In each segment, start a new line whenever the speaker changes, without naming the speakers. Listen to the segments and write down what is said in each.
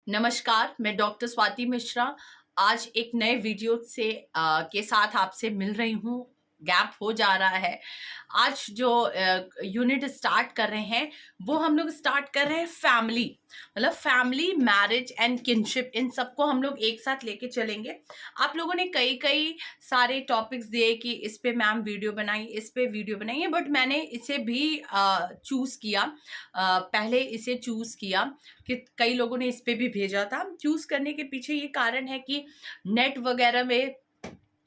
नमस्कार, मैं डॉक्टर स्वाति मिश्रा आज एक नए वीडियो के साथ आपसे मिल रही हूँ। गैप हो जा रहा है। आज जो यूनिट स्टार्ट कर रहे हैं वो हम लोग स्टार्ट कर रहे हैं फैमिली, मतलब फैमिली, मैरिज एंड किनशिप, इन सबको हम लोग एक साथ लेके चलेंगे। आप लोगों ने कई कई सारे टॉपिक्स दिए कि इस पे मैम वीडियो बनाई, इस पे वीडियो बनाइए, बट मैंने इसे भी चूज़ किया। पहले इसे चूज़ किया कि कई लोगों ने इस पे भी भेजा था। चूज़ करने के पीछे ये कारण है कि नेट वगैरह में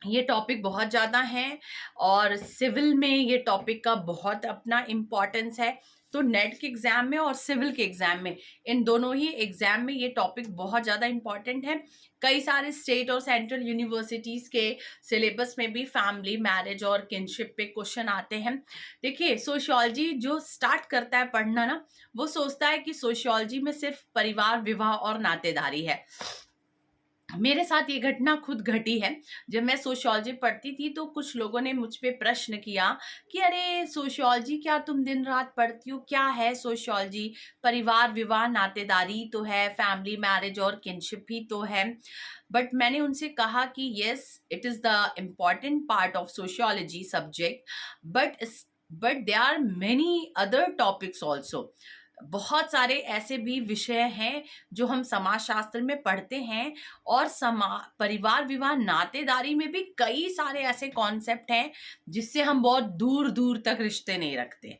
ये टॉपिक बहुत ज़्यादा हैं और सिविल में ये टॉपिक का बहुत अपना इम्पोर्टेंस है। तो नेट के एग्ज़ाम में और सिविल के एग्ज़ाम में, इन दोनों ही एग्ज़ाम में ये टॉपिक बहुत ज़्यादा इम्पॉर्टेंट है। कई सारे स्टेट और सेंट्रल यूनिवर्सिटीज़ के सिलेबस में भी फैमिली, मैरिज और किनशिप पे क्वेश्चन आते हैं। देखिए, सोशियोलॉजी जो स्टार्ट करता है पढ़ना ना, वो सोचता है कि सोशियोलॉजी में सिर्फ परिवार, विवाह और नातेदारी है। मेरे साथ ये घटना खुद घटी है। जब मैं सोशियोलॉजी पढ़ती थी तो कुछ लोगों ने मुझ पे प्रश्न किया कि अरे सोशियोलॉजी क्या तुम दिन रात पढ़ती हो, क्या है सोशियोलॉजी? परिवार, विवाह, नातेदारी तो है, फैमिली, मैरिज और किनशिप ही तो है। बट मैंने उनसे कहा कि yes, it is the important part of sociology subject, but there are many other topics also. बहुत सारे ऐसे भी विषय हैं जो हम समाजशास्त्र में पढ़ते हैं, और परिवार, विवाह, नातेदारी में भी कई सारे ऐसे कॉन्सेप्ट हैं जिससे हम बहुत दूर दूर तक रिश्ते नहीं रखते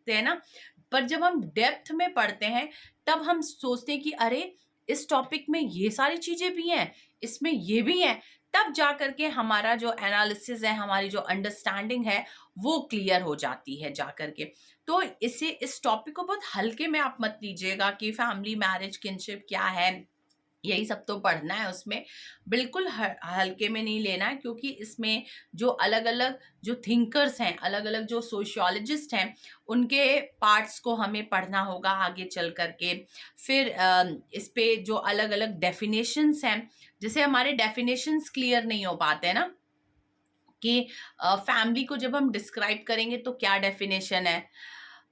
हैं ना। पर जब हम डेप्थ में पढ़ते हैं तब हम सोचते हैं कि अरे इस टॉपिक में ये सारी चीजें भी हैं, इसमें ये भी हैं। तब जा करके हमारा जो एनालिसिस है, हमारी जो अंडरस्टैंडिंग है, वो क्लियर हो जाती है जा करके। तो इस टॉपिक को बहुत हल्के में आप मत लीजिएगा कि फैमिली, मैरिज, किनशिप क्या है, यही सब तो पढ़ना है उसमें। बिल्कुल हल्के में नहीं लेना है, क्योंकि इसमें जो अलग अलग जो थिंकर्स हैं, अलग अलग जो सोशियोलॉजिस्ट हैं, उनके पार्ट्स को हमें पढ़ना होगा आगे चल करके। फिर इस पे जो अलग अलग डेफिनेशंस हैं, जैसे हमारे डेफिनेशंस क्लियर नहीं हो पाते हैं ना, कि फैमिली को जब हम डिस्क्राइब करेंगे तो क्या डेफिनेशन है,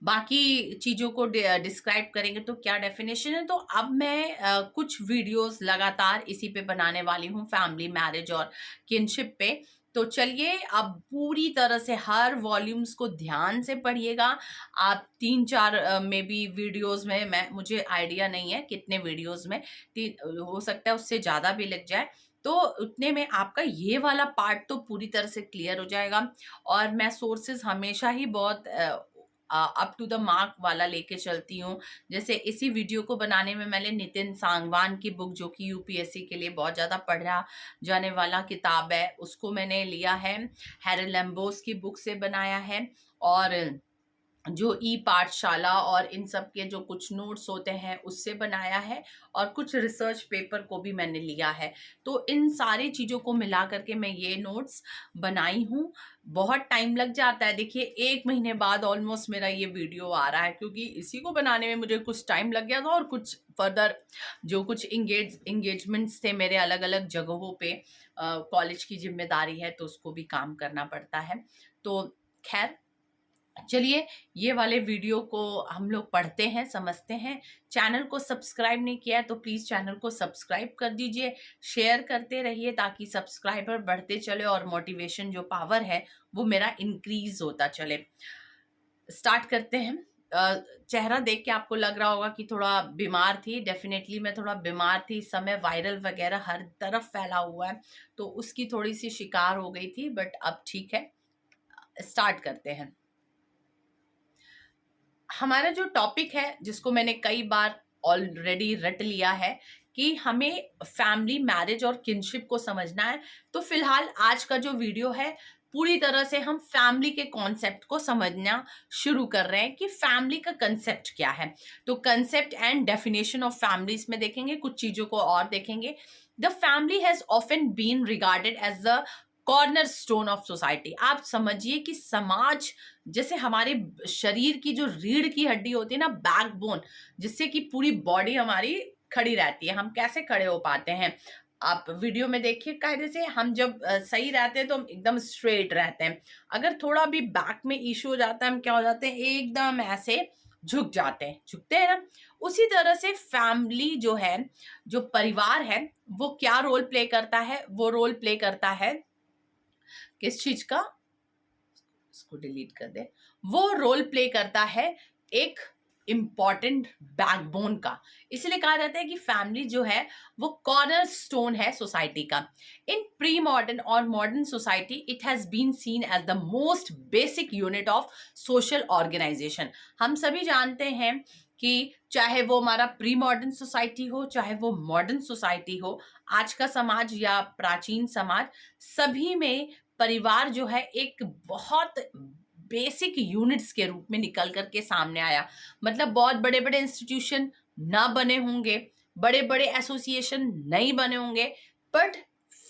बाकी चीज़ों को डिस्क्राइब करेंगे तो क्या डेफिनेशन है। तो अब मैं कुछ वीडियोस लगातार इसी पे बनाने वाली हूँ, फैमिली, मैरिज और किनशिप पे। तो चलिए अब पूरी तरह से हर वॉल्यूम्स को ध्यान से पढ़िएगा। आप 3-4 में भी वीडियोस में, मैं मुझे आइडिया नहीं है कितने वीडियोस में, हो सकता है उससे ज़्यादा भी लग जाए। तो उतने में आपका ये वाला पार्ट तो पूरी तरह से क्लियर हो जाएगा। और मैं सोर्सेज हमेशा ही बहुत अप टू द मार्क वाला लेके चलती हूँ। जैसे इसी वीडियो को बनाने में मैंने नितिन सांगवान की बुक, जो कि यूपीएससी के लिए बहुत ज़्यादा पढ़ा जाने वाला किताब है, उसको मैंने लिया है। हैरल लैम्बोस की बुक से बनाया है, और जो ई पाठशाला और इन सब के जो कुछ नोट्स होते हैं उससे बनाया है, और कुछ रिसर्च पेपर को भी मैंने लिया है। तो इन सारी चीज़ों को मिला करके मैं ये नोट्स बनाई हूँ। बहुत टाइम लग जाता है, देखिए 1 महीने बाद ऑलमोस्ट मेरा ये वीडियो आ रहा है, क्योंकि इसी को बनाने में मुझे कुछ टाइम लग गया था, और कुछ फर्दर जो कुछ इंगेजमेंट्स थे मेरे अलग अलग जगहों पे, कॉलेज की जिम्मेदारी है तो उसको भी काम करना पड़ता है। तो खैर, चलिए ये वाले वीडियो को हम लोग पढ़ते हैं, समझते हैं। चैनल को सब्सक्राइब नहीं किया है तो प्लीज़ चैनल को सब्सक्राइब कर दीजिए, शेयर करते रहिए ताकि सब्सक्राइबर बढ़ते चले और मोटिवेशन जो पावर है वो मेरा इंक्रीज होता चले। स्टार्ट करते हैं। चेहरा देख के आपको लग रहा होगा कि थोड़ा बीमार थी। डेफिनेटली मैं थोड़ा बीमार थी इस समय, वायरल वगैरह हर तरफ फैला हुआ है, तो उसकी थोड़ी सी शिकार हो गई थी, बट अब ठीक है। स्टार्ट करते हैं। हमारा जो टॉपिक है, जिसको मैंने कई बार ऑलरेडी रट लिया है कि हमें फैमिली, मैरिज और किनशिप को समझना है, तो फिलहाल आज का जो वीडियो है पूरी तरह से हम फैमिली के कॉन्सेप्ट को समझना शुरू कर रहे हैं कि फैमिली का कंसेप्ट क्या है। तो concept and definition of family इसमें देखेंगे, कुछ चीजों को और देखेंगे। The family has often been regarded as the cornerstone of society. आप समझिए कि समाज, जैसे हमारे शरीर की जो रीढ़ की हड्डी होती है ना, बैकबोन, जिससे कि पूरी बॉडी हमारी खड़ी रहती है। हम कैसे खड़े हो पाते हैं, आप वीडियो में देखिए। कायदे से हम जब सही रहते हैं तो हम एकदम स्ट्रेट रहते हैं। अगर थोड़ा भी बैक में इशू हो जाता है, हम क्या हो जाते हैं, एकदम ऐसे झुक जाते हैं, झुकते हैं ना। उसी तरह से फैमिली जो है, जो परिवार है, वो क्या रोल प्ले करता है? वो रोल प्ले करता है किस चीज का? इसको डिलीट कर दे। वो रोल प्ले करता है एक इम्पॉर्टेंट बैकबोन का। इसलिए कहा जाता है कि फैमिली जो है वो कॉर्नर स्टोन है सोसाइटी का। इन प्री मॉडर्न और modern society it has been seen as the most basic unit of social organisation. हम सभी जानते हैं कि चाहे वो हमारा प्री मॉडर्न सोसाइटी हो, चाहे वो मॉडर्न सोसाइटी हो, आज का समाज या प्राचीन समाज, सभी में परिवार जो है एक बहुत बेसिक यूनिट्स के रूप में निकल करके सामने आया। मतलब बहुत बड़े बड़े इंस्टीट्यूशन ना बने होंगे, बड़े बड़े एसोसिएशन नहीं बने होंगे, बट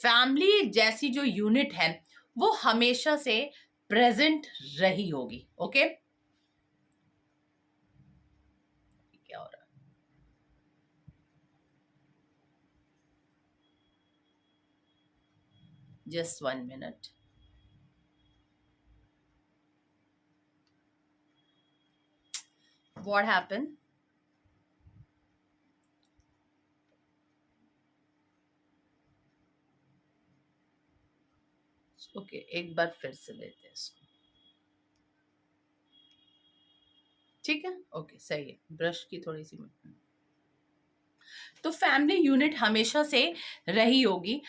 फैमिली जैसी जो यूनिट है वो हमेशा से प्रेजेंट रही होगी। ओके, क्या हो रहा है? Just 1 minute। What happened? Okay, एक बार फिर से लेते हैं इसको। ठीक है, ओके, सही है। ब्रश की थोड़ी सी तो फैमिली यूनिट हमेशा से रही होगी।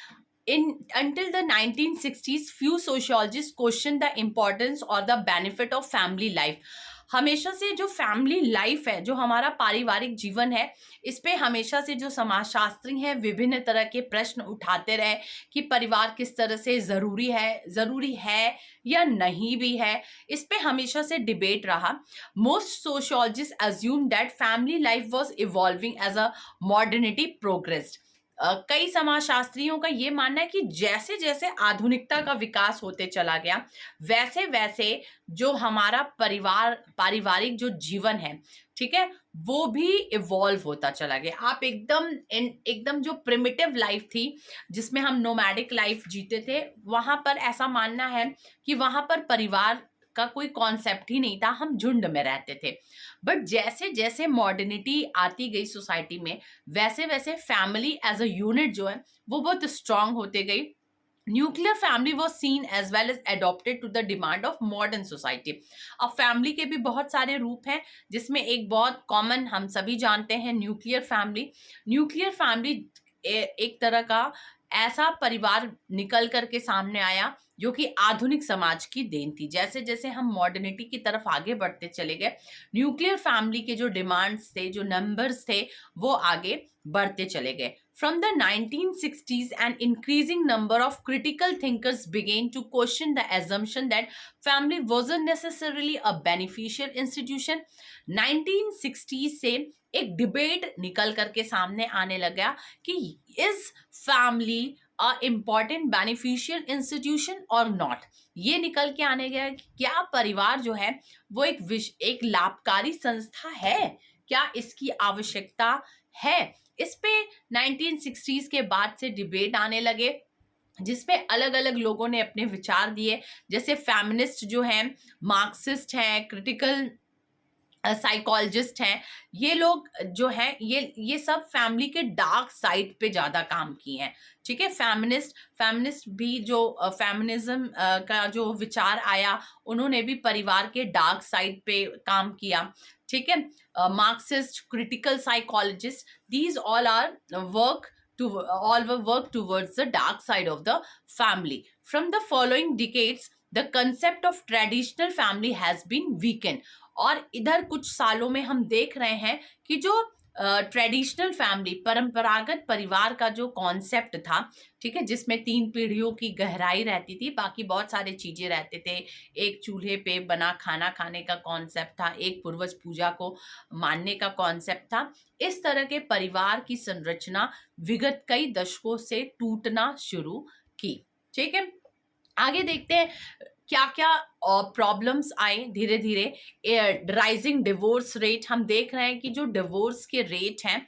In until the 1960s, few sociologists questioned the importance or the benefit of family life। हमेशा से जो फैमिली लाइफ है, जो हमारा पारिवारिक जीवन है, इस पे हमेशा से जो समाजशास्त्री हैं विभिन्न तरह के प्रश्न उठाते रहे कि परिवार किस तरह से ज़रूरी है या नहीं भी है। इस पे हमेशा से डिबेट रहा। Most sociologists assume that family life was evolving as a modernity progressed. कई समाजशास्त्रियों का ये मानना है कि जैसे जैसे आधुनिकता का विकास होते चला गया, वैसे वैसे जो हमारा पारिवारिक जो जीवन है, ठीक है, वो भी इवॉल्व होता चला गया। आप एकदम जो प्रिमिटिव लाइफ थी, जिसमें हम नोमैडिक लाइफ जीते थे, वहां पर ऐसा मानना है कि वहां पर परिवार का कोई कॉन्सेप्ट ही नहीं था, हम झुंड में रहते थे। बट जैसे जैसे मॉडर्निटी आती गई सोसाइटी में, वैसे वैसे फैमिली एज अ यूनिट जो है वो बहुत स्ट्रांग होते गई। Nuclear family was seen as well as adopted to the demand of modern society. अब फैमिली के भी बहुत सारे रूप हैं, जिसमें एक बहुत कॉमन हम सभी जानते हैं, न्यूक्लियर फैमिली। न्यूक्लियर फैमिली एक तरह का ऐसा परिवार निकल करके सामने आया जो कि आधुनिक समाज की देन थी। जैसे जैसे हम मॉडर्निटी की तरफ आगे बढ़ते चले गए, न्यूक्लियर फैमिली के जो डिमांड्स थे, जो नंबर्स थे, वो आगे बढ़ते चले गए। From the 1960s, an increasing number of critical thinkers began to question the assumption that family wasn't necessarily a beneficial institution। 1960s से एक डिबेट निकल करके सामने आने लगा कि is family a important beneficial institution और नॉट। ये निकल के आने गया कि क्या परिवार जो है वो एक लाभकारी संस्था है, क्या इसकी आवश्यकता है। इस पे 1960s के बाद से डिबेट आने लगे, जिसपे अलग अलग लोगों ने अपने विचार दिए। जैसे फेमिनिस्ट जो हैं, मार्क्सिस्ट हैं, क्रिटिकल साइकोलॉजिस्ट हैं, ये लोग जो हैं ये सब फैमिली के डार्क साइड पे ज़्यादा काम किए हैं। ठीक है, फेमिनिस्ट भी जो फेमिनिज्म का जो विचार आया, उन्होंने भी परिवार के डार्क साइड पे काम किया। ठीक है, Marxist, critical psychologists, these all are work towards the dark side of the family. From the following decades, the concept of traditional family has been weakened। और इधर कुछ सालों में हम देख रहे हैं कि जो ट्रेडिशनल फैमिली, परंपरागत परिवार का जो कॉन्सेप्ट था, ठीक है, जिसमें 3 पीढ़ियों की गहराई रहती थी, बाकी बहुत सारे चीजें रहते थे। एक चूल्हे पे बना खाना खाने का कॉन्सेप्ट था, एक पूर्वज पूजा को मानने का कॉन्सेप्ट था। इस तरह के परिवार की संरचना विगत कई दशकों से टूटना शुरू की। ठीक है, आगे देखते हैं क्या क्या और प्रॉब्लम्स आए धीरे धीरे, राइजिंग डिवोर्स रेट, हम देख रहे हैं कि जो डिवोर्स के रेट हैं,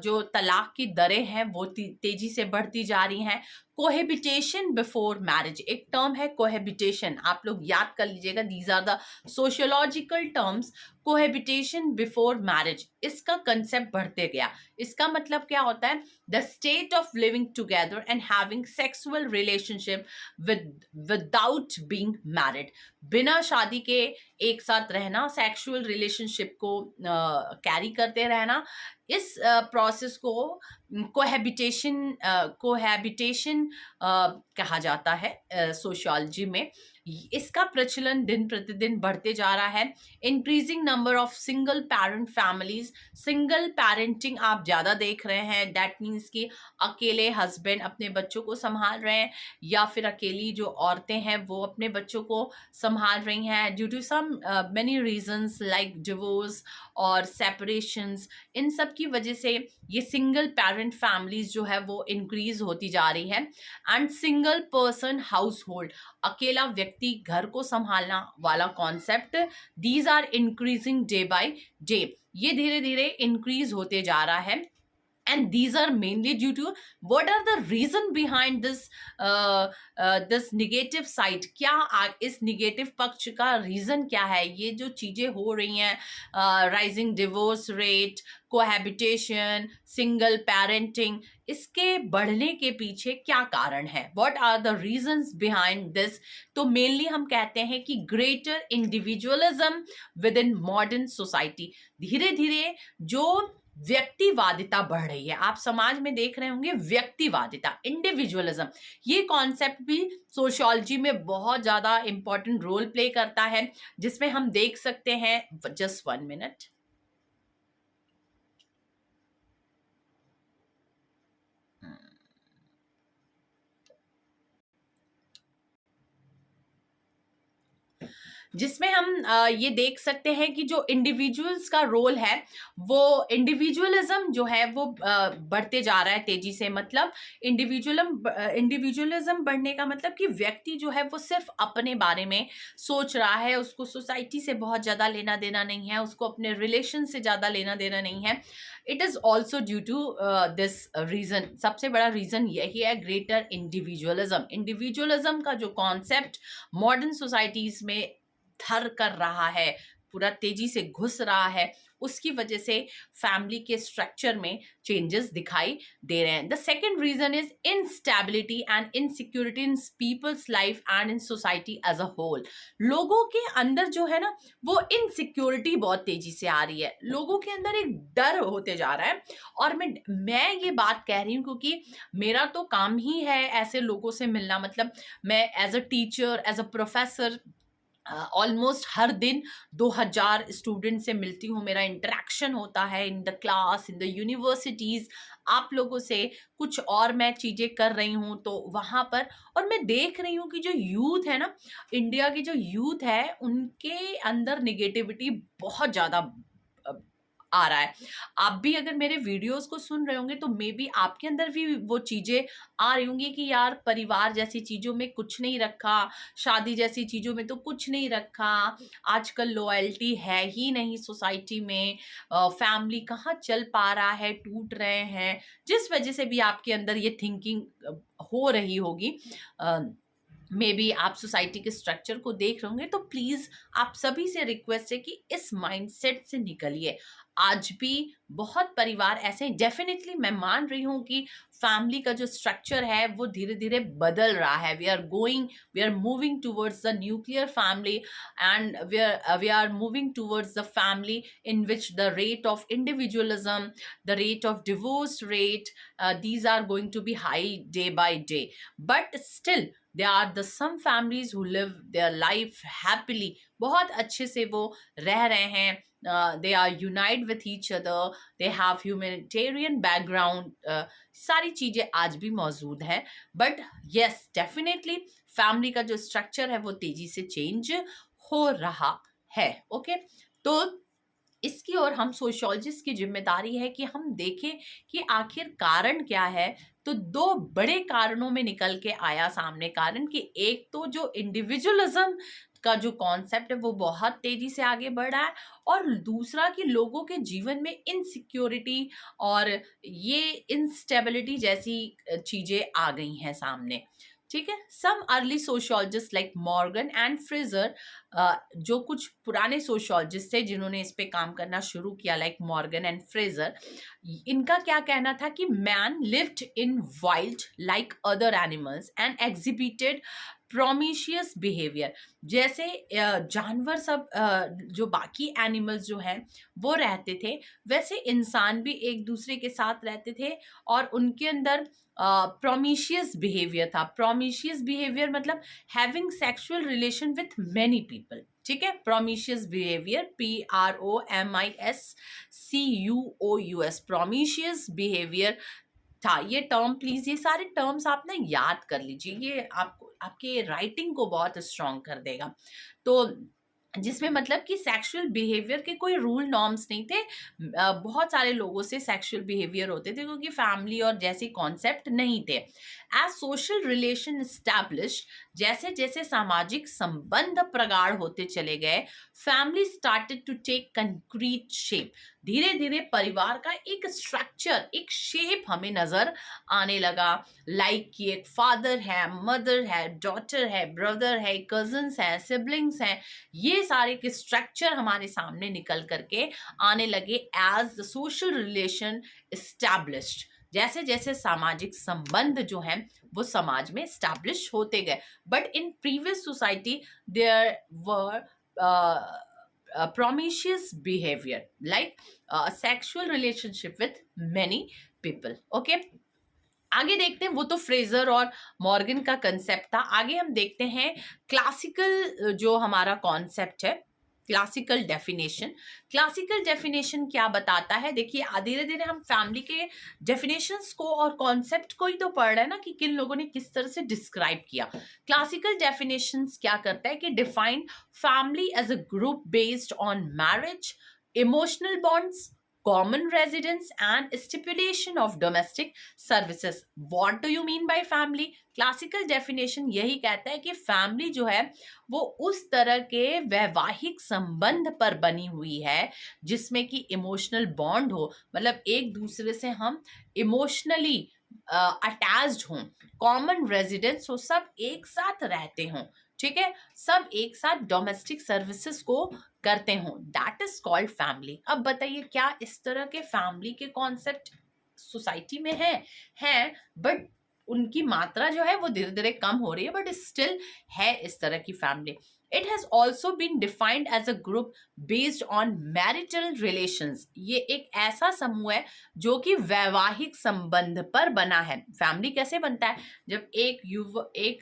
जो तलाक की दरें हैं वो तेजी से बढ़ती जा रही हैं। कोहेबिटेशन बिफोर मैरिज, एक टर्म है कोहेबिटेशन, आप लोग याद कर लीजिएगा, these are the sociological terms. Cohabitation before marriage, इसका कंसेप्ट बढ़ते गया। इसका मतलब क्या होता है? The state of living together and having sexual relationship without being married, बिना शादी के एक साथ रहना, सेक्सुअल रिलेशनशिप को कैरी करते रहना, इस प्रोसेस को कोहैबिटेशन कहा जाता है सोशियोलॉजी में। इसका प्रचलन दिन प्रतिदिन बढ़ते जा रहा है। Increasing number of single parent families, single parenting आप ज़्यादा देख रहे हैं। दैट मीन्स कि अकेले हस्बैंड अपने बच्चों को संभाल रहे हैं, या फिर अकेली जो औरतें हैं वो अपने बच्चों को संभाल रही हैं, due to some many reasons like divorce और सेपरेशंस। इन सब की वजह से ये सिंगल पेरेंट फैमिलीज जो है वो इंक्रीज होती जा रही है। And single person household, अकेला व्यक्ति घर को संभालना वाला concept, these are increasing day by day, ये धीरे धीरे इंक्रीज होते जा रहा है। and these are mainly due to, what are the reason behind this this negative side, क्या इस negative पक्ष का reason क्या है? ये जो चीजें हो रही हैं, rising divorce rate, cohabitation, single parenting, इसके बढ़ने के पीछे क्या कारण है? What are the reasons behind this? तो mainly हम कहते हैं कि greater individualism within modern society, धीरे धीरे जो व्यक्तिवादिता बढ़ रही है, आप समाज में देख रहे होंगे व्यक्तिवादिता, इंडिविजुअलिज्म, ये कॉन्सेप्ट भी सोशियोलॉजी में बहुत ज्यादा इंपॉर्टेंट रोल प्ले करता है, जिसमें हम देख सकते हैं, जस्ट 1 मिनट, जिसमें हम ये देख सकते हैं कि जो इंडिविजुअल्स का रोल है, वो इंडिविजुअलिज्म जो है वो बढ़ते जा रहा है तेजी से। मतलब इंडिविजुअलिज्म बढ़ने का मतलब कि व्यक्ति जो है वो सिर्फ अपने बारे में सोच रहा है, उसको सोसाइटी से बहुत ज़्यादा लेना देना नहीं है, उसको अपने रिलेशन से ज़्यादा लेना देना नहीं है। It is also due to this reason, सबसे बड़ा रीज़न यही है, ग्रेटर इंडिविजुअलिज्म। इंडिविजुअलिज्म का जो कॉन्सेप्ट मॉडर्न सोसाइटीज़ में धर कर रहा है, पूरा तेजी से घुस रहा है, उसकी वजह से फैमिली के स्ट्रक्चर में चेंजेस दिखाई दे रहे हैं। The second reason is instability and insecurity in people's life and in society as a whole. लोगों के अंदर जो है ना, वो इनसिक्योरिटी बहुत तेजी से आ रही है, लोगों के अंदर एक डर होते जा रहा है। और मैं ये बात कह रही हूँ क्योंकि मेरा तो काम ही है ऐसे लोगों से मिलना। मतलब मैं as a teacher, as a professor, almost हर दिन 2000 स्टूडेंट से मिलती हूँ, मेरा इंटरेक्शन होता है in the class, in the universities, आप लोगों से कुछ और मैं चीज़ें कर रही हूँ तो वहाँ पर। और मैं देख रही हूँ कि जो यूथ है ना, इंडिया की जो यूथ है, उनके अंदर निगेटिविटी बहुत ज़्यादा आ रहा है। आप भी अगर मेरे वीडियोस को सुन रहे होंगे तो मे बी आपके अंदर भी वो चीज़ें आ रही होंगी कि यार परिवार जैसी चीज़ों में कुछ नहीं रखा, शादी जैसी चीज़ों में तो कुछ नहीं रखा, आजकल लॉयल्टी है ही नहीं सोसाइटी में, फैमिली कहाँ चल पा रहा है, टूट रहे हैं, जिस वजह से भी आपके अंदर ये थिंकिंग हो रही होगी। मे बी आप सोसाइटी के स्ट्रक्चर को देख रहे होंगे, तो प्लीज़ आप सभी से रिक्वेस्ट है कि इस माइंडसेट से निकलिए। आज भी बहुत परिवार ऐसे हैं, डेफिनेटली मैं मान रही हूँ कि फैमिली का जो स्ट्रक्चर है वो धीरे धीरे बदल रहा है। We are moving towards the nuclear family and we are moving towards the family in which the rate of individualism, the rate of divorce rate, these are going to be high day by day. But still there are the some families who live their life happily, बहुत अच्छे से वो रह रहे हैं, they are unite with each other, they have humanitarian background, सारी चीजें आज भी मौजूद हैं। बट yes, definitely फैमिली का जो स्ट्रक्चर है वो तेजी से चेंज हो रहा है। ओके, तो इसकी ओर हम सोशियोलॉजिस्ट की जिम्मेदारी है कि हम देखें कि आखिर कारण क्या है। तो 2 बड़े कारणों में निकल के आया सामने कारण कि एक तो जो इंडिविजुअलिज्म का जो कॉन्सेप्ट है वो बहुत तेजी से आगे बढ़ रहा है, और दूसरा कि लोगों के जीवन में इनसिक्योरिटी और ये इंस्टेबिलिटी जैसी चीजें आ गई हैं सामने। ठीक है, some early sociologist like Morgan and Frazer, जो कुछ पुराने सोशियोलॉजिस्ट थे जिन्होंने इस पे काम करना शुरू किया, लाइक मॉर्गन एंड फ्रेजर, इनका क्या कहना था कि man lived in wild like other animals and exhibited promiscuous behaviour. जैसे जानवर सब जो बाकी एनिमल्स जो हैं वो रहते थे, वैसे इंसान भी एक दूसरे के साथ रहते थे और उनके अंदर प्रोमिशियस बिहेवियर था। प्रोमिशियस बिहेवियर मतलब having sexual relation with many people. ठीक है, प्रोमिशियस बिहेवियर, PROMISCUOUS, प्रोमिशियस बिहेवियर था ये टर्म। प्लीज ये सारे टर्म्स आप ना याद कर लीजिए, ये आपको आपके राइटिंग को बहुत स्ट्रॉन्ग कर देगा। तो जिसमें मतलब कि सेक्सुअल बिहेवियर के कोई रूल नॉर्म्स नहीं थे, बहुत सारे लोगों से सेक्सुअल बिहेवियर होते थे क्योंकि फैमिली और जैसे कॉन्सेप्ट नहीं थे। एज सोशल रिलेशन एस्टैब्लिश, जैसे जैसे सामाजिक संबंध प्रगाढ़ होते चले गए, family started to take concrete shape. धीरे धीरे परिवार का एक स्ट्रक्चर, एक शेप हमें नजर आने लगा। लाइक कि एक फादर है, मदर है, डॉटर है, ब्रदर है, कजन्स है, सिबलिंग्स हैं, ये सारे के स्ट्रक्चर हमारे सामने निकल करके आने लगे as the social relation established. जैसे जैसे सामाजिक संबंध जो हैं वो समाज में एस्टैब्लिश होते गए। But in previous society there were promiscuous behavior like sexual relationship with many people. Okay, आगे देखते हैं, वो तो फ्रेजर और मॉर्गन का कंसेप्ट था। आगे हम देखते हैं क्लासिकल जो हमारा कॉन्सेप्ट है, क्लासिकल डेफिनेशन। क्लासिकल डेफिनेशन क्या बताता है, देखिए धीरे धीरे हम फैमिली के डेफिनेशंस को और कॉन्सेप्ट को ही तो पढ़ रहे हैं ना कि किन लोगों ने किस तरह से डिस्क्राइब किया। क्लासिकल डेफिनेशंस क्या करता है कि define family as a group based on marriage, emotional bonds, common residence and stipulation of domestic services. What do you mean by family? Classical definition यही कहता है कि फैमिली जो है वो उस तरह के वैवाहिक संबंध पर बनी हुई है जिसमें कि इमोशनल बॉन्ड हो, मतलब एक दूसरे से हम इमोशनली अटैच्ड हों, कॉमन रेजिडेंस हो, सब एक साथ रहते हों, ठीक है, सब एक साथ डोमेस्टिक सर्विसेज को करते हों, दैट इज कॉल्ड फैमिली। अब बताइए क्या इस तरह के फैमिली के कॉन्सेप्ट सोसाइटी में है, बट उनकी मात्रा जो है वो धीरे धीरे कम हो रही है, बट स्टिल है इस तरह की family. It has also been defined as a group based on marital relations. ये एक ऐसा समूह है जो कि वैवाहिक संबंध पर बना है। फैमिली कैसे बनता है, जब एक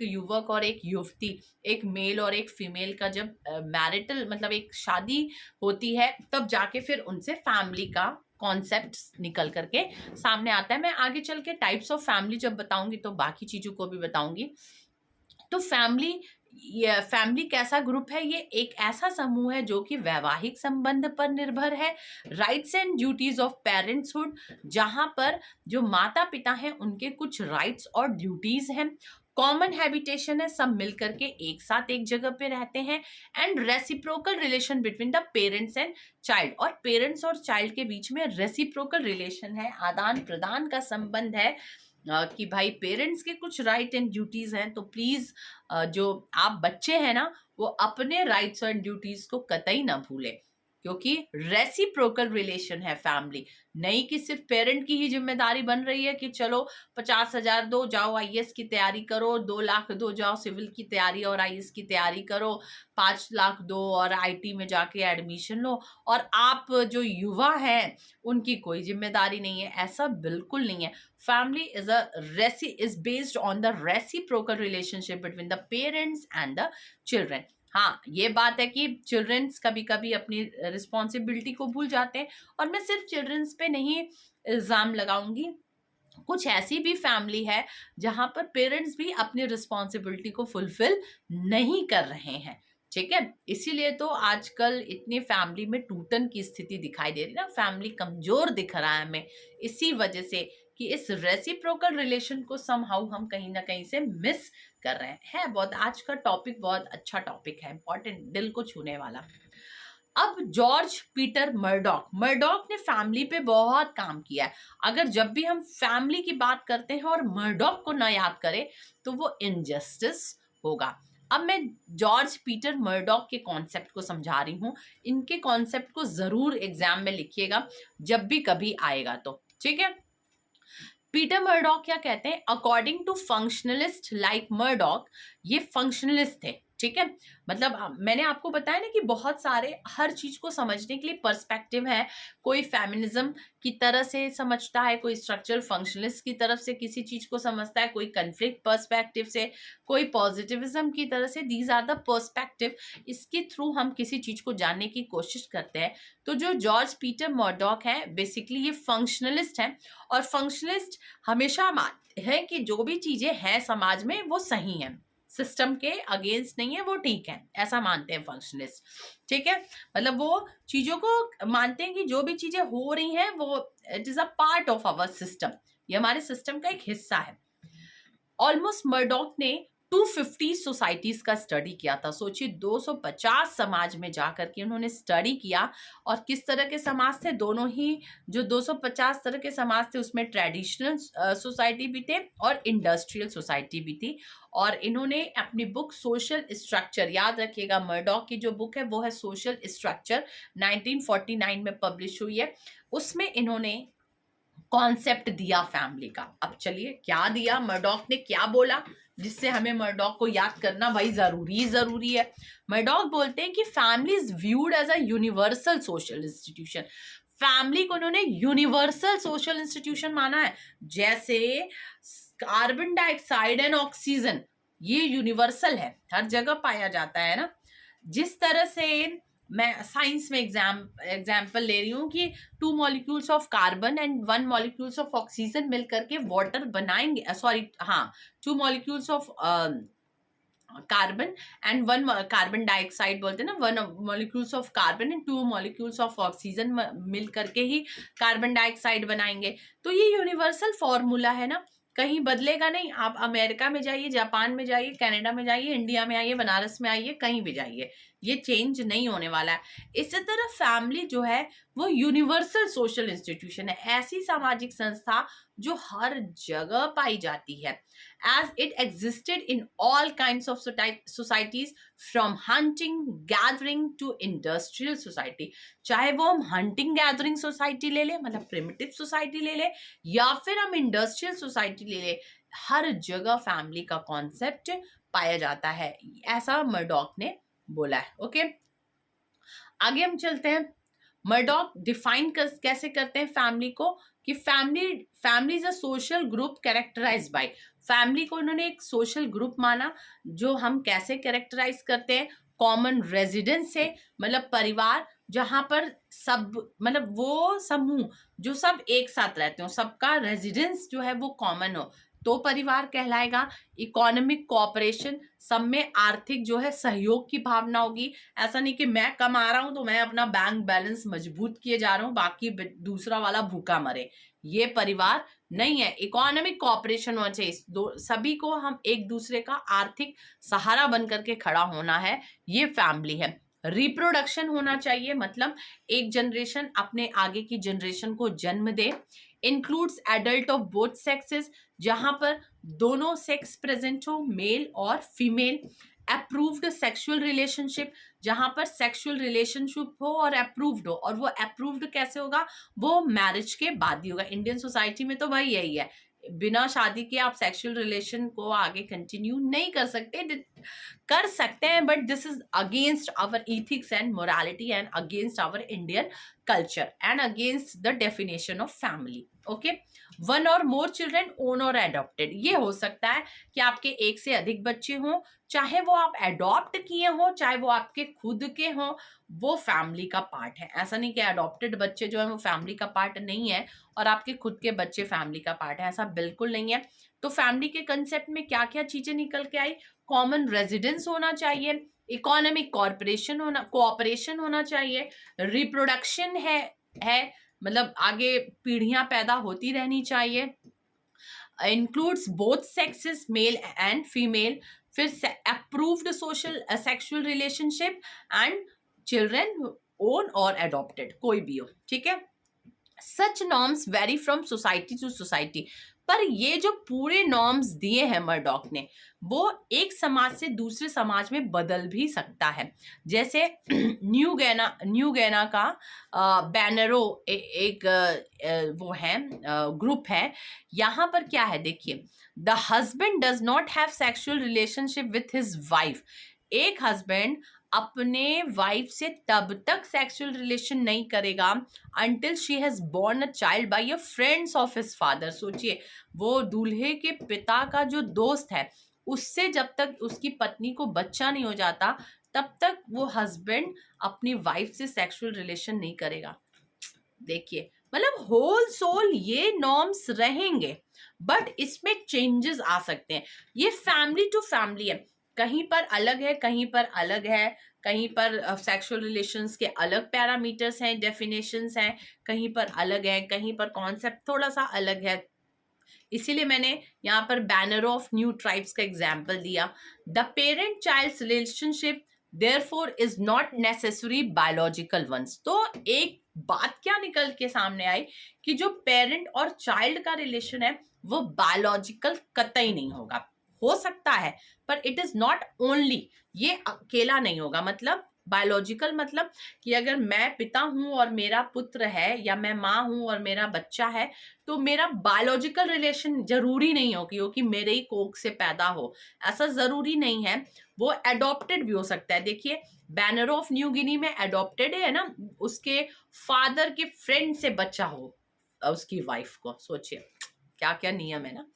युवक और एक युवती, एक मेल और एक फीमेल का जब मैरिटल मतलब एक शादी होती है, तब जाके फिर उनसे फैमिली का कॉन्सेप्ट निकल करके सामने आता है। मैं आगे चल के टाइप्स ऑफ फैमिली जब बताऊंगी तो बाकी चीजों को भी बताऊंगी। तो फैमिली कैसा ग्रुप है, ये एक ऐसा समूह है जो कि वैवाहिक संबंध पर निर्भर है। राइट्स एंड ड्यूटीज ऑफ पेरेंट्सहुड, जहां पर जो माता पिता हैं उनके कुछ राइट्स और ड्यूटीज हैं। कॉमन हैबिटेशन है, सब मिलकर के एक साथ एक जगह पे रहते हैं। And reciprocal relation between the parents and child, और पेरेंट्स और चाइल्ड के बीच में रेसिप्रोकल रिलेशन है, आदान प्रदान का संबंध है कि भाई पेरेंट्स के कुछ राइट एंड ड्यूटीज हैं, तो प्लीज जो आप बच्चे हैं ना वो अपने राइट्स और ड्यूटीज को कतई ना भूले, क्योंकि रेसिप्रोकल रिलेशन है फैमिली। नहीं कि सिर्फ पेरेंट की ही जिम्मेदारी बन रही है कि चलो 50,000 दो, जाओ आईएएस की तैयारी करो, 2 लाख दो, जाओ सिविल की तैयारी और आईएएस की तैयारी करो, 5 लाख दो और आईटी में जाके एडमिशन लो, और आप जो युवा हैं उनकी कोई जिम्मेदारी नहीं है। ऐसा बिल्कुल नहीं है। Family is based on the reciprocal relationship between the parents and the children. हाँ, ये बात है कि चिल्ड्रंस कभी कभी अपनी रिस्पॉन्सिबिलिटी को भूल जाते हैं, और मैं सिर्फ चिल्ड्रंस पे नहीं इल्ज़ाम लगाऊंगी, कुछ ऐसी भी फैमिली है जहां पर पेरेंट्स भी अपनी रिस्पॉन्सिबिलिटी को फुलफिल नहीं कर रहे हैं। ठीक है, इसीलिए तो आजकल इतनी फैमिली में टूटन की स्थिति दिखाई दे रही है ना, फैमिली कमजोर दिख रहा है हमें, इसी वजह से कि इस रेसिप्रोकल रिलेशन को समहाउ हम कहीं ना कहीं से मिस कर रहे हैं। बहुत आज का टॉपिक बहुत अच्छा टॉपिक है, इंपॉर्टेंट, दिल को छूने वाला। अब जॉर्ज पीटर मर्डॉक, मर्डॉक ने फैमिली पे बहुत काम किया है। अगर जब भी हम फैमिली की बात करते हैं और मर्डॉक को ना याद करें तो वो इनजस्टिस होगा। अब मैं जॉर्ज पीटर मर्डॉक के कॉन्सेप्ट को समझा रही हूँ। इनके कॉन्सेप्ट को जरूर एग्जाम में लिखिएगा जब भी कभी आएगा तो, ठीक है। पीटर मर्डॉक क्या कहते हैं? According to functionalist like Murdock, ये फंक्शनलिस्ट थे, ठीक है। मतलब मैंने आपको बताया ना कि बहुत सारे हर चीज को समझने के लिए पर्सपेक्टिव है। कोई फेमिनिज्म की तरह से समझता है, कोई स्ट्रक्चरल फंक्शनलिस्ट की तरफ से किसी चीज को समझता है, कोई कन्फ्लिक्ट पर्सपेक्टिव से, कोई पॉजिटिविज्म की तरह से। दीज आर द पर्सपेक्टिव, इसके थ्रू हम किसी चीज को जानने की कोशिश करते हैं। तो जो जॉर्ज पीटर मर्डॉक है बेसिकली ये फंक्शनलिस्ट है, और फंक्शनलिस्ट हमेशा मानते हैं कि जो भी चीजें हैं समाज में वो सही हैं, सिस्टम के अगेंस्ट नहीं है, वो ठीक है, ऐसा मानते हैं फंक्शनलिस्ट, ठीक है। मतलब वो चीजों को मानते हैं कि जो भी चीजें हो रही हैं वो it is a part of our system, ये हमारे सिस्टम का एक हिस्सा है। ऑलमोस्ट मर्डॉक ने 250 सोसाइटीज का स्टडी किया था। सोचिए 250 समाज में जाकर के उन्होंने स्टडी किया, और किस तरह के समाज थे दोनों ही। जो 250 तरह के समाज थे उसमें ट्रेडिशनल सोसाइटी भी थे और इंडस्ट्रियल सोसाइटी भी थी। और इन्होंने अपनी बुक सोशल स्ट्रक्चर, याद रखिएगा मर्डॉक की जो बुक है वो है सोशल स्ट्रक्चर, 1949 में पब्लिश हुई है। उसमें इन्होंने कॉन्सेप्ट दिया फैमिली का। अब चलिए क्या दिया, मर्डॉक ने क्या बोला जिससे हमें मर्डॉक को याद करना भाई जरूरी है। मर्डॉक बोलते हैं कि family is viewed as a universal social institution. Family को उन्होंने यूनिवर्सल सोशल इंस्टीट्यूशन माना है। जैसे कार्बन डाइऑक्साइड एंड ऑक्सीजन, ये यूनिवर्सल है, हर जगह पाया जाता है ना। जिस तरह से मैं साइंस में एग्जाम्पल ले रही हूँ कि 2 molecules of carbon and 1 molecules of oxygen मिल करके वाटर बनाएंगे, सॉरी हाँ, 2 molecules of carbon and 1 carbon dioxide बोलते हैं ना, 1 molecules of carbon and 2 molecules of oxygen मिल करके ही कार्बन डाइऑक्साइड बनाएंगे। तो ये यूनिवर्सल फॉर्मूला है ना, कहीं बदलेगा नहीं। आप अमेरिका में जाइए, जापान में जाइए, कनाडा में जाइए, इंडिया में आइए, बनारस में आइए, कहीं भी जाइए, ये चेंज नहीं होने वाला है। इसी तरह फैमिली जो है वो यूनिवर्सल सोशल इंस्टीट्यूशन है, ऐसी सामाजिक संस्था जो हर जगह पाई जाती है। as it existed in all kinds of societies from hunting gathering to industrial society। चाहे वो हम हंटिंग गैदरिंग सोसाइटी ले ले, मतलब प्रिमिटिव सोसाइटी ले ले, या फिर हम इंडस्ट्रियल सोसाइटी ले ले, हर जगह फैमिली का कॉन्सेप्ट पाया जाता है, ऐसा मर्डॉक ने बोला है। ओके, आगे हम चलते हैं। मर्डॉक डिफाइन कैसे करते हैं फैमिली को कि family is a social group characterised by. Family को उन्होंने एक सोशल ग्रुप माना, जो हम कैसे कैरेक्टराइज करते हैं, कॉमन रेजिडेंस से, मतलब परिवार जहां पर सब, मतलब वो समूह जो सब एक साथ रहते हो, सबका रेजिडेंस जो है वो कॉमन हो तो परिवार कहलाएगा। इकोनॉमिक कोऑपरेशन, सब में आर्थिक जो है सहयोग की भावना होगी। ऐसा नहीं कि मैं कमा रहा हूं तो मैं अपना बैंक बैलेंस मजबूत किए जा रहा हूं, बाकी दूसरा वाला भूखा मरे, ये परिवार नहीं है। इकोनॉमिक कोऑपरेशन होना चाहिए, सभी को हम एक दूसरे का आर्थिक सहारा बन करके खड़ा होना है, ये फैमिली है। रिप्रोडक्शन होना चाहिए, मतलब एक जनरेशन अपने आगे की जनरेशन को जन्म दे। Includes adult of both sexes, जहां पर दोनों सेक्स प्रेजेंट हो, मेल और फीमेल। अप्रूव्ड सेक्सुअल रिलेशनशिप, जहां पर सेक्सुअल रिलेशनशिप हो और अप्रूव्ड हो, और वो अप्रूव्ड कैसे होगा, वो मैरिज के बाद ही होगा। इंडियन सोसाइटी में तो भाई यही है, बिना शादी के आप सेक्सुअल रिलेशन को आगे कंटिन्यू नहीं कर सकते, कर सकते हैं but this is against our ethics and morality and against our Indian culture and against the definition of family. Okay, 1 or more children own or adopted, ये हो सकता है कि आपके एक से अधिक बच्चे हों, चाहे वो आप एडॉप्ट किए हों, चाहे वो आपके खुद के हों, वो फैमिली का पार्ट है। ऐसा नहीं कि एडॉप्टेड बच्चे जो है वो फैमिली का पार्ट नहीं है और आपके खुद के बच्चे फैमिली का पार्ट है, ऐसा बिल्कुल नहीं है। तो फैमिली के कंसेप्ट में क्या क्या चीजें निकल के आई, कॉमन रेजिडेंस होना चाहिए, इकोनॉमिक कोऑपरेशन होना चाहिए, रिप्रोडक्शन है मतलब आगे पीढ़ियां पैदा होती रहनी चाहिए, includes both sexes, male and female. फिर approved social sexual relationship and children own or adopted, कोई भी हो, ठीक है. Such norms vary from society to society. पर ये जो पूरे नॉर्म्स दिए हैं मर्डॉक ने, वो एक समाज से दूसरे समाज में बदल भी सकता है. जैसे न्यू गैना का बैनरो एक वो है, ग्रुप है. यहाँ पर क्या है देखिए, the husband does not have sexual relationship with his wife. एक हस्बैंड अपने वाइफ से तब तक सेक्सुअल रिलेशन नहीं करेगा until she has borne a child by a friends of his father. सोचिए, वो दूल्हे के पिता का जो दोस्त है, उससे जब तक उसकी पत्नी को बच्चा नहीं हो जाता, तब तक वो हस्बैंड अपनी वाइफ से सेक्सुअल रिलेशन नहीं करेगा. देखिए, मतलब होल सोल ये नॉर्म्स रहेंगे, बट इसमें चेंजेस आ सकते हैं. ये फैमिली टू फैमिली है, कहीं पर अलग है, कहीं पर अलग है, कहीं पर सेक्सुअल रिलेशंस के अलग पैरामीटर्स हैं, डेफिनेशंस हैं, कहीं पर अलग है, कहीं पर कॉन्सेप्ट थोड़ा सा अलग है. इसीलिए मैंने यहाँ पर बैनर ऑफ न्यू ट्राइब्स का एग्जाम्पल दिया. The parent child relationship therefore is not necessary biological ones. तो एक बात क्या निकल के सामने आई कि जो पेरेंट और चाइल्ड का रिलेशन है वो बायोलॉजिकल कतई नहीं होगा. हो सकता है, पर इट इज नॉट ओनली, ये अकेला नहीं होगा. मतलब बायोलॉजिकल मतलब कि अगर मैं पिता हूं और मेरा पुत्र है, या मैं माँ हूं और मेरा बच्चा है, तो मेरा बायोलॉजिकल रिलेशन जरूरी नहीं हो कि मेरे ही कोख से पैदा हो, ऐसा जरूरी नहीं है. वो एडॉप्टेड भी हो सकता है. देखिए, बैनर ऑफ न्यू गिनी में एडॉप्टेड है ना, उसके फादर के फ्रेंड से बच्चा हो उसकी वाइफ को. सोचिए क्या क्या नियम है ना.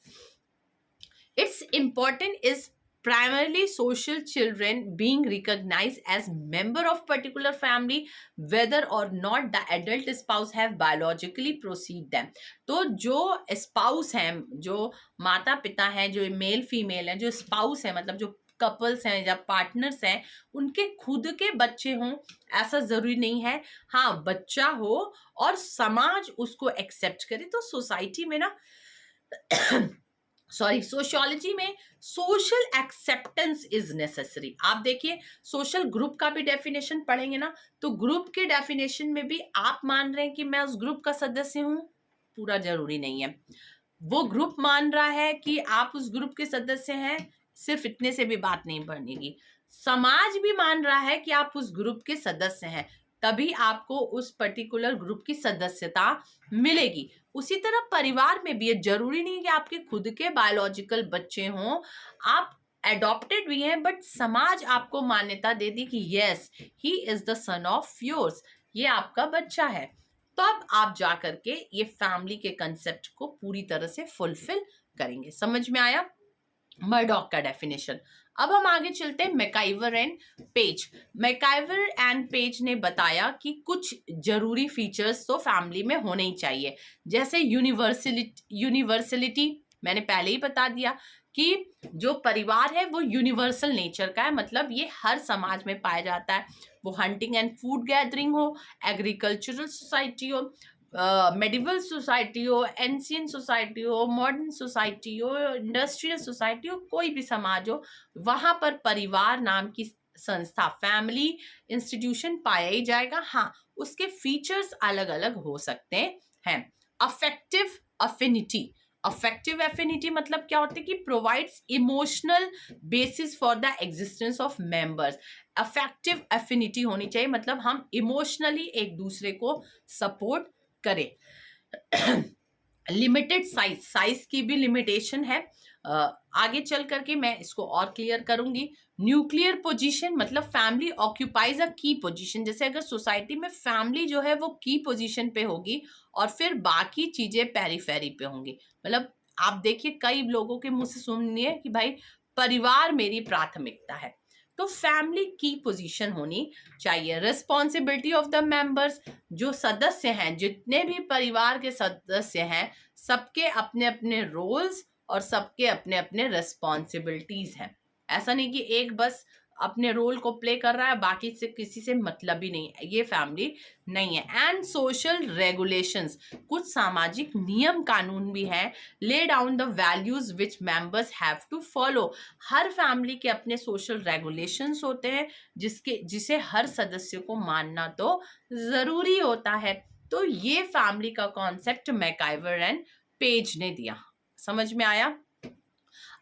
Its important is primarily social children being recognized as member of particular family whether or not the adult spouse have biologically preceded them. तो जो spouse हैं, जो माता पिता हैं, जो मेल फीमेल हैं, जो spouse हैं, मतलब जो कपल्स हैं या पार्टनर्स हैं, उनके खुद के बच्चे हों ऐसा जरूरी नहीं है. हाँ, बच्चा हो और समाज उसको एक्सेप्ट करे. तो सोसाइटी में ना सोशियोलॉजी में सोशल एक्सेप्टेंस इज नेसेसरी. आप देखिए, सोशल ग्रुप का भी डेफिनेशन पढ़ेंगे ना, तो ग्रुप के डेफिनेशन में भी आप मान रहे हैं कि मैं उस ग्रुप का सदस्य हूं, पूरा जरूरी नहीं है. वो ग्रुप मान रहा है कि आप उस ग्रुप के सदस्य हैं, सिर्फ इतने से भी बात नहीं बनेगी. समाज भी मान रहा है कि आप उस ग्रुप के सदस्य हैं, तभी आपको उस पर्टिकुलर ग्रुप की सदस्यता मिलेगी. उसी तरह परिवार में भी ये जरूरी नहीं कि आपके खुद के बायोलॉजिकल बच्चे हों, आप एडॉप्टेड भी हैं, बट समाज आपको मान्यता दे दी कि yes, he is the son of yours, ये आपका बच्चा है. तो अब आप जा करके ये फैमिली के कंसेप्ट को पूरी तरह से फुलफिल करेंगे. समझ में आया मर्डॉक का डेफिनेशन. अब हम आगे चलते हैं. MacIver and page. MacIver and page ने बताया कि कुछ जरूरी फीचर्स तो फैमिली में होने ही चाहिए, जैसे यूनिवर्सलिटी. मैंने पहले ही बता दिया कि जो परिवार है वो यूनिवर्सल नेचर का है, मतलब ये हर समाज में पाया जाता है. वो हंटिंग एंड फूड गैदरिंग हो, एग्रीकल्चरल सोसाइटी हो, मेडिवल सोसाइटी हो, एंशियंट सोसाइटी हो, मॉडर्न सोसाइटी हो, इंडस्ट्रियल सोसाइटी हो, कोई भी समाज हो, वहाँ पर परिवार नाम की संस्था, फैमिली इंस्टीट्यूशन पाया ही जाएगा. हाँ, उसके फीचर्स अलग अलग हो सकते हैं. Affective affinity. अफेक्टिव एफिनिटी मतलब क्या होता है कि provides emotional basis for the existence of members. Affective affinity होनी चाहिए, मतलब हम इमोशनली एक दूसरे को सपोर्ट करें. Limited size. साइज की भी लिमिटेशन है, आगे चल करके मैं इसको और क्लियर करूंगी. न्यूक्लियर पोजीशन मतलब फैमिली ऑक्यूपाइज अ की पोजीशन. जैसे अगर सोसाइटी में फैमिली जो है वो की पोजीशन पे होगी और फिर बाकी चीजें पेरीफेरी पे होंगी. मतलब आप देखिए, कई लोगों के मुंह से सुनिए कि भाई परिवार मेरी प्राथमिकता है, तो फैमिली की पोजीशन होनी चाहिए. Responsibility of the members. जो सदस्य हैं, जितने भी परिवार के सदस्य हैं, सबके अपने अपने रोल्स और सबके अपने अपने रिस्पॉन्सिबिलिटीज हैं. ऐसा नहीं कि एक बस अपने रोल को प्ले कर रहा है, बाकी से किसी से मतलब ही नहीं है, ये फैमिली नहीं है। एंड सोशल रेगुलेशंस, कुछ सामाजिक नियम कानून भी हैं। Lay down the values which members have to follow, हर फैमिली के अपने सोशल रेगुलेशंस होते हैं जिसे हर सदस्य को मानना तो जरूरी होता है। तो ये फैमिली का कॉन्सेप्ट मैकाइवर एंड पेज ने दिया। समझ में आया?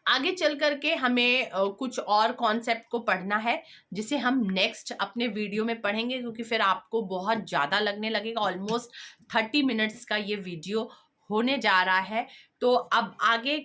आगे चल करके हमें कुछ और कॉन्सेप्ट को पढ़ना है, जिसे हम नेक्स्ट अपने वीडियो में पढ़ेंगे, क्योंकि फिर आपको बहुत ज़्यादा लगने लगेगा। ऑलमोस्ट 30 मिनट्स का ये वीडियो होने जा रहा है। तो अब आगे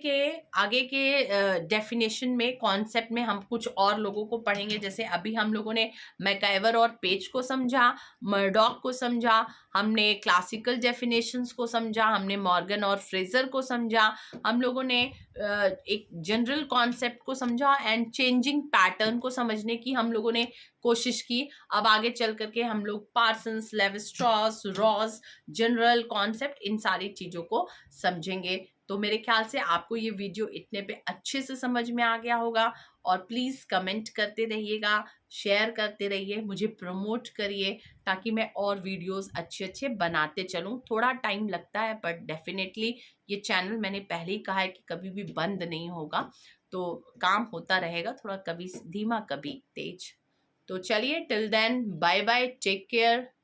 के डेफिनेशन में, कॉन्सेप्ट में हम कुछ और लोगों को पढ़ेंगे। जैसे अभी हम लोगों ने मैकाइवर और पेज को समझा, मर्डॉक को समझा, हमने क्लासिकल डेफिनेशंस को समझा, हमने मॉर्गन और फ्रेजर को समझा, हम लोगों ने एक जनरल कॉन्सेप्ट को समझा एंड चेंजिंग पैटर्न को समझने की हम लोगों ने कोशिश की। अब आगे चल करके हम लोग Parsons, Levi Strauss, Ross, general concept, इन सारी चीज़ों को समझेंगे। तो मेरे ख्याल से आपको ये वीडियो इतने पे अच्छे से समझ में आ गया होगा। और प्लीज़ कमेंट करते रहिएगा, शेयर करते रहिए, मुझे प्रमोट करिए, ताकि मैं और वीडियोस अच्छे बनाते चलूँ। थोड़ा टाइम लगता है, बट डेफिनेटली ये चैनल, मैंने पहले ही कहा है कि कभी भी बंद नहीं होगा। तो काम होता रहेगा, थोड़ा कभी धीमा कभी तेज। तो चलिए, till then, bye bye, take care.